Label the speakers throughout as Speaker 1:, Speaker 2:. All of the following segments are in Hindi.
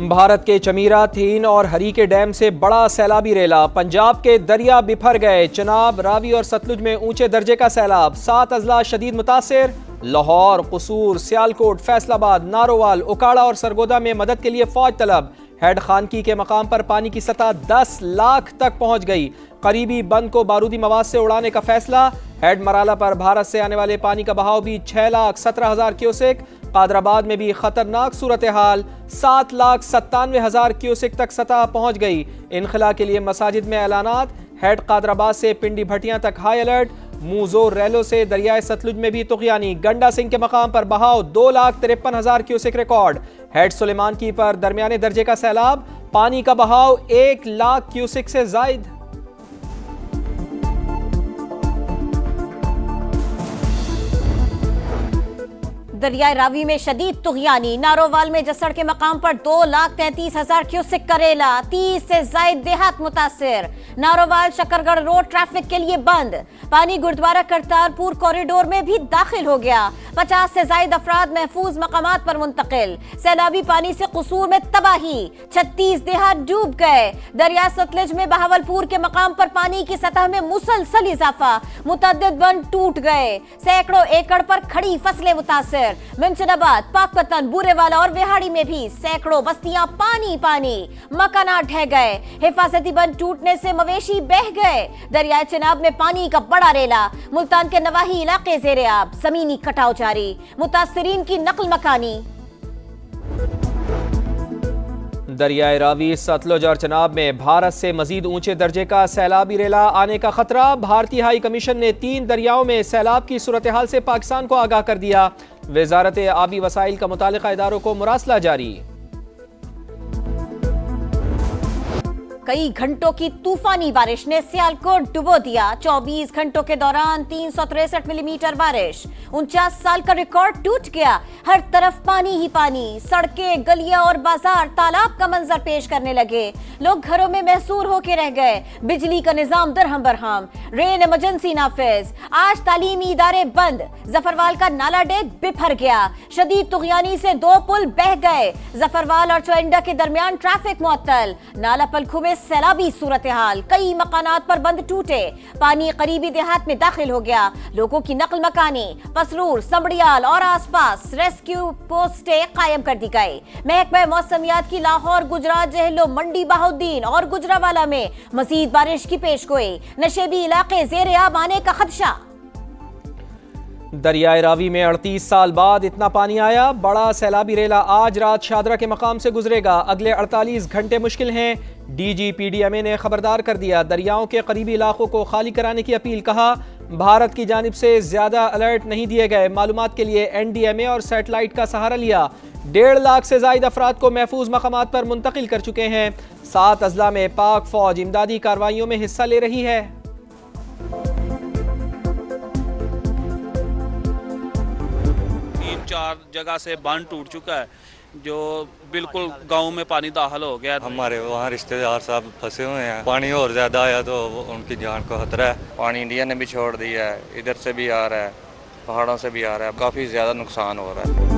Speaker 1: भारत के चमीरा, थीन और हरीके डैम से बड़ा सैलाबी रेला। पंजाब के दरिया बिफर गए। चनाब, रावी और सतलुज में ऊंचे दर्जे का सैलाब। 7 अजला शदीद मुतासिर। लाहौर, कसूर, सियालकोट, फैसलाबाद, नारोवाल, उकाड़ा और सरगोदा में मदद के लिए फौज तलब। हेड खानकी के मकाम पर पानी की सतह 10 लाख तक पहुंच गई। करीबी बंद को बारूदी मवाद से उड़ाने का फैसला। हेड मराला पर भारत से आने वाले पानी का बहाव भी 6,17,000 क्यूसेक। कादराबाद में भी खतरनाक सूरत हाल। 7,97,000 क्यूसेक तक सतह पहुंच गई। इनखला के लिए मसाजिद में ऐलानात। हेड कादराबाद से पिंडी भटियां तक हाई अलर्ट। मुंहजोर रैलो से दरियाए सतलुज में भी तुगयानी। गंडा सिंह के मकाम पर बहाव 2,53,000 क्यूसेक रिकॉर्ड। हेड सुलेमान की पर दरमियाने दर्जे का सैलाब। पानी का बहाव 1 लाख क्यूसेक से जायद।
Speaker 2: दरियाए रावी में शदीद तुगयानी। नारोवाल में जसड़ के मकाम पर 2,33,000 क्यूसेक करेला। 30 से जायद देहात मुतासिर। नारोवाल शकरगढ़ रोड ट्रैफिक के लिए बंद। पानी गुरुद्वारा करतारपुर कॉरिडोर में भी दाखिल हो गया। 50 से जायद अफराद महफूज मकामात पर मुंतकिल। सैलाबी पानी से कसूर में तबाही। 36 देहात डूब गए। दरिया सतलुज में बहावलपुर के मकाम पर पानी की सतह में मुसलसल इजाफा। मुतअद्दिद बंद टूट गए। सैकड़ों एकड़ पर खड़ी फसलें मुतासिर। मिंचनाबाद, पाकपतन, बूरेवाला और विहाड़ी में भी सैकड़ों बस्तियां पानी पानी। मकानात ढह गए। हिफाजती बंद टूटने से मवेशी बह गए। दरियाए चिनाब में पानी का बड़ा रेला। मुल्तान के नवाही इलाके ज़ेरे-आब। जमीनी कटाव जारी। मुतासिरीन की नकल मकानी।
Speaker 1: दरियाए रावी, सतलुज और चनाब में भारत से मजीद ऊंचे दर्जे का सैलाबी रेला आने का खतरा। भारतीय हाई कमीशन ने 3 दरियाओं में सैलाब की सूरत हाल से पाकिस्तान को आगाह कर दिया। वजारत आबी वसाइल का मुतालिका इदारों को मुरासला जारी।
Speaker 2: कई घंटों की तूफानी बारिश ने सियालकोट डुबो दिया। 24 घंटों के दौरान 363 मिलीमीटर बारिश। 49 साल का रिकॉर्ड टूट गया। हर तरफ पानी ही पानी। सड़कें, गलियां और बाजार तालाब का मंजर पेश करने लगे। लोग घरों में महसूर होके रह गए। बिजली का निजाम दरहम बरहम। रेन इमरजेंसी नाफिज। आज तालीमी इदारे बंद। जफरवाल का नाला डेक बिफर गया। शदीद तुगयानी से 2 पुल बह गए। जफरवाल और चोइंडा के दरमियान ट्रैफिक मुअत्तल। नाला पलखू में सैलाबी सूरत हाल। कई मकानात पर बंद टूटे। पानी करीबी देहात में दाखिल हो गया। लोगों की नकल मकानी। पसरूर, समड़ियाल और आसपास रेस्क्यू पोस्टें कायम कर दी गई। महकमा मौसमियात की लाहौर, गुजरात, जहलो, मंडी बहाउद्दीन और गुजरावाला में मजीद बारिश की पेशगोई। नशेबी इलाके ज़ेरे-आब आने का खदशा।
Speaker 1: दरियाए रावी में 38 साल बाद इतना पानी आया। बड़ा सैलाबी रेला आज रात शादरा के मकाम से गुजरेगा। अगले 48 घंटे मुश्किल हैं। DGPDMA ने खबरदार कर दिया। दरियाओं के करीबी इलाकों को खाली कराने की अपील। कहा, भारत की जानिब से ज्यादा अलर्ट नहीं दिए गए। मालूमात के लिए NDMA और सैटेलाइट का सहारा लिया। 1.5 लाख से ज्यादा अफराद को महफूज मकामात पर मुंतकिल कर चुके हैं। 7 अजला में पाक फौज इमदादी कार्रवाइयों में हिस्सा ले रही है।
Speaker 3: चार जगह से बांध टूट चुका है, जो बिल्कुल गांव में पानी दाखिल हो गया।
Speaker 4: हमारे वहाँ रिश्तेदार साहब फंसे हुए हैं। पानी और ज्यादा आया तो उनकी जान को खतरा है।
Speaker 5: पानी इंडिया ने भी छोड़ दिया है। इधर से भी आ रहा है, पहाड़ों से भी आ रहा है। काफी ज्यादा नुकसान हो रहा है।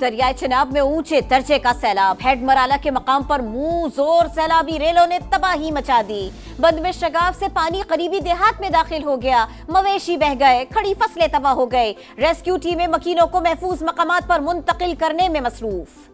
Speaker 2: दरियाए चिनाब में ऊंचे दर्जे का सैलाब। हेड मराला के मकाम पर मुंह जोर सैलाबी रेलों ने तबाही मचा दी। बंद में शगाफ से पानी करीबी देहात में दाखिल हो गया। मवेशी बह गए। खड़ी फसलें तबाह हो गई। रेस्क्यू टीमें मकीनों को महफूज मकामात पर मुंतकिल करने में मसरूफ।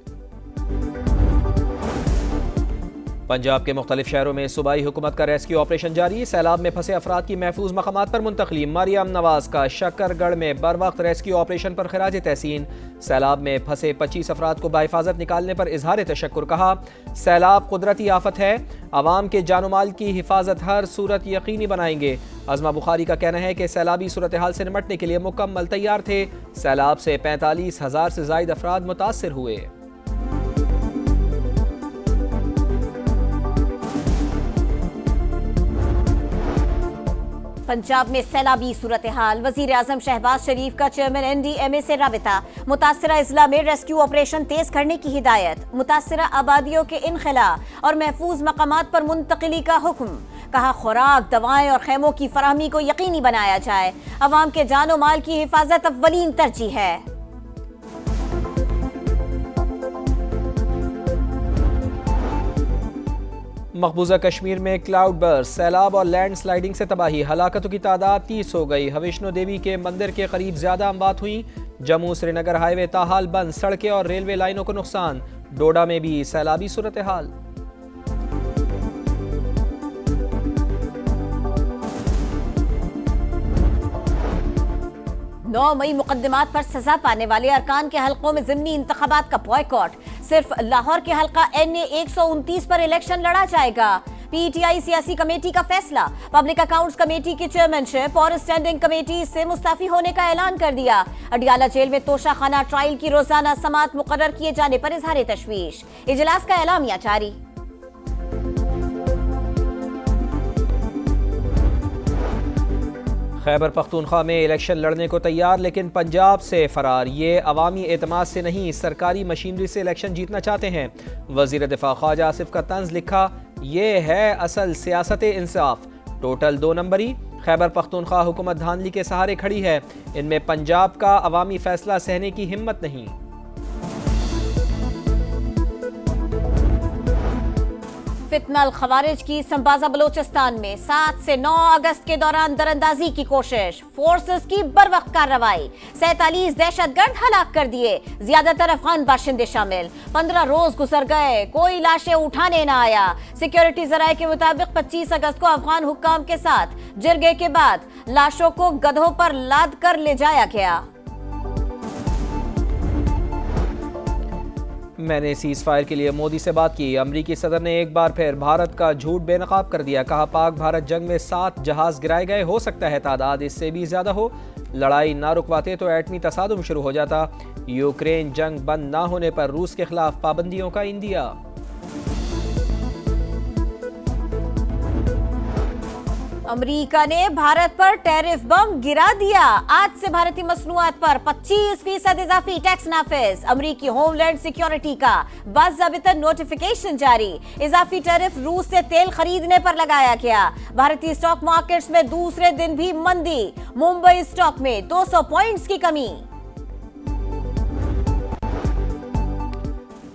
Speaker 1: पंजाब के मुख्तलिफ शहरों में सूबाई हुकूमत का रेस्क्यू ऑपरेशन जारी। सैलाब में फंसे अफराद की महफूज मकामात पर मुंतकली। मरियम नवाज का शकरगढ़ में बर वक्त रेस्क्यू ऑपरेशन पर खराज तहसीन। सैलाब में फंसे 25 अफराद को बाहिफाजत निकालने पर इजहार तशक्कुर। कहा, सैलाब कुदरती आफत है। अवाम के जानो माल की हिफाजत हर सूरत यकीनी बनाएंगे। अज़मा बुखारी का कहना है कि सैलाबी सूरत हाल से निपटने के लिए मुकम्मल तैयार थे। सैलाब से 45,000 से ज्यादा अफराद मुतासिर हुए।
Speaker 2: पंजाब में सैलाबी सूरत हाल। वजीर आजम शहबाज शरीफ का चेयरमैन NDMA से राबिता। मुतासिरा इजला में रेस्क्यू ऑपरेशन तेज करने की हिदायत। मुतासिरा आबादियों के इनखला और महफूज मकामात पर मुंतकिली का हुक्म। कहा, खुराक, दवाएं और खेमों की फराहमी को यकीनी बनाया जाए। अवाम के जानो माल की हिफाजत अव्वलीन तरजीह है।
Speaker 1: मकबूजा कश्मीर में क्लाउड बर्स्ट, सैलाब और लैंड स्लाइडिंग से तबाही, हलाकतों की तादाद 30 हो गई। वैष्णो देवी के मंदिर के करीब ज्यादा अमवात हुई। जम्मू श्रीनगर हाईवे ताहाल बंद, सड़कें और रेलवे लाइनों को नुकसान। डोडा में भी सैलाबी सूरत हाल।
Speaker 2: नौ मई मुकदमात पर सजा पाने वाले अरकान के हलकों में ज़िमनी इंतखाबात का बॉयकॉट। सिर्फ लाहौर के हलका NA 129 पर इलेक्शन लड़ा जाएगा। PTI सियासी कमेटी का फैसला, पब्लिक अकाउंट्स कमेटी की चेयरमैनशिप और स्टैंडिंग कमेटी से मुस्ताफी होने का ऐलान कर दिया। अडियाला जेल में तोशाखाना ट्रायल की रोजाना समाअत मुकर्रर किए जाने पर इजहार तशवीश, इजलास का एलामिया जारी।
Speaker 1: खैबर पख्तूनख्वा में इलेक्शन लड़ने को तैयार लेकिन पंजाब से फरार। ये अवामी एतमाद से नहीं, सरकारी मशीनरी से इलेक्शन जीतना चाहते हैं। वजीर दिफा ख्वाजा आसिफ का तंज लिखा, ये है असल सियासत इंसाफ, टोटल 2 नंबरी। खैबर पख्तूनख्वा हुकूमत धांधली के सहारे खड़ी है, इनमें पंजाब का अवामी फैसला सहने की हिम्मत नहीं।
Speaker 2: फितनल खवारिज की संबाजा बलोचिस्तान में 7 से 9 अगस्त के दौरान दरअंदाजी की कोशिश, फोर्सेस की बरवक्त कार्रवाई, 47 दहशतगर्द हलाक कर दिए, ज्यादातर अफगान बाशिंदे शामिल। 15 रोज गुजर गए, कोई लाशें उठाने न आया। सिक्योरिटी जराये के मुताबिक 25 अगस्त को अफगान हुक्काम के साथ जिरगे के बाद लाशों को गधों पर लाद कर ले जाया गया।
Speaker 1: मैंने सीज फायर के लिए मोदी से बात की। अमरीकी सदर ने एक बार फिर भारत का झूठ बेनकाब कर दिया। कहा, पाक भारत जंग में 7 जहाज गिराए गए, हो सकता है तादाद इससे भी ज्यादा हो। लड़ाई ना रुकवाते तो एटमी तसादुम शुरू हो जाता। यूक्रेन जंग बंद ना होने पर रूस के खिलाफ पाबंदियों का इंदिया।
Speaker 2: अमेरिका ने भारत पर टैरिफ बम गिरा दिया। आज से भारतीय मसनूआत पर 25% इजाफी टैक्स नाफिज। अमेरिकी होमलैंड सिक्योरिटी का बाज़ाबिता नोटिफिकेशन जारी। इजाफी टैरिफ रूस से तेल खरीदने पर लगाया गया। भारतीय स्टॉक मार्केट्स में दूसरे दिन भी मंदी। मुंबई स्टॉक में 200 पॉइंट्स की कमी।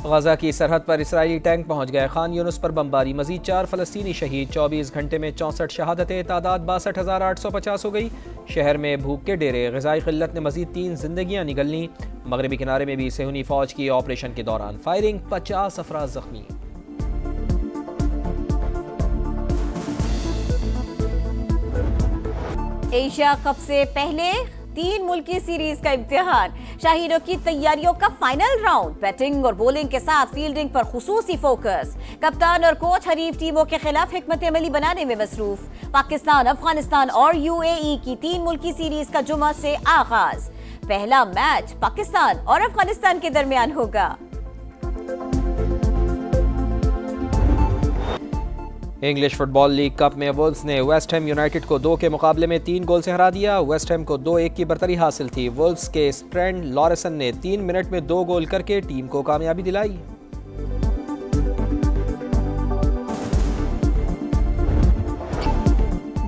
Speaker 1: गजा की सरहद पर इसराइली टैंक पहुंच गए। खान यूनुस पर बमबारी, मजीद 4 फलस्तीनी शहीद। 24 घंटे में 64 शहादतें, तादाद 62,850 हो गई। शहर में भूख के डेरे, ग़िज़ाई क़िल्लत ने मजीद 3 जिंदगियां निगल लीं। मगरबी किनारे में भी सेहूनी फौज की ऑपरेशन के दौरान फायरिंग, 50 अफराद जख्मी।
Speaker 2: एशिया कप से पहले 3 मुल्की सीरीज का इम्तिहान, शाहीनों की तैयारियों का फाइनल राउंड। बैटिंग और बॉलिंग के साथ फील्डिंग पर खुसूसी फोकस। कप्तान और कोच हरीफ टीमों के खिलाफ हिकमत अमली बनाने में मसरूफ। पाकिस्तान, अफगानिस्तान और UAE की 3 मुल्की सीरीज का जुमा से आगाज। पहला मैच पाकिस्तान और अफगानिस्तान के दरमियान होगा।
Speaker 1: इंग्लिश फुटबॉल लीग कप में वुल्व्स ने वेस्ट हैम यूनाइटेड को 2 के मुकाबले में 3 गोल से हरा दिया। वेस्ट हैम को 2-1 की बरतरी हासिल थी। वुल्व्स के ट्रेंट लॉरेंसन ने 3 मिनट में 2 गोल करके टीम को कामयाबी दिलाई।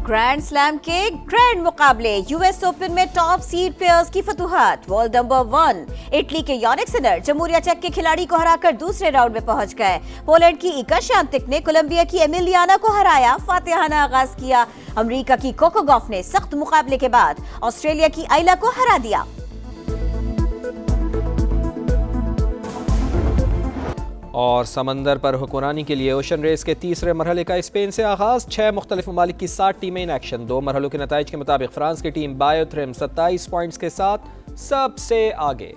Speaker 2: ग्रैंड स्लैम के ग्रैंड मुकाबले, US ओपन में टॉप सीड पेयर्स की फतुहात। वर्ल्ड नंबर 1 इटली के यानिक सिनर जमहूरिया चेक के खिलाड़ी को हराकर दूसरे राउंड में पहुंच गए। पोलैंड की इगा श्वांतेक ने कोलंबिया की एमिलियाना को हराया, फातिहाना आगाज किया। अमेरिका की कोको गॉफ ने सख्त मुकाबले के बाद ऑस्ट्रेलिया की आइला को हरा दिया।
Speaker 1: और समंदर पर हुक्मरानी के लिए ओशन रेस के तीसरे मरहले का स्पेन से आगाज। 6 मुख्तलिफ ममालिक की 60 टीमें इन एक्शन। 2 मरहलों के नताइज के मुताबिक फ्रांस की टीम बायोथ्रिम 27 पॉइंट्स के साथ सबसे आगे।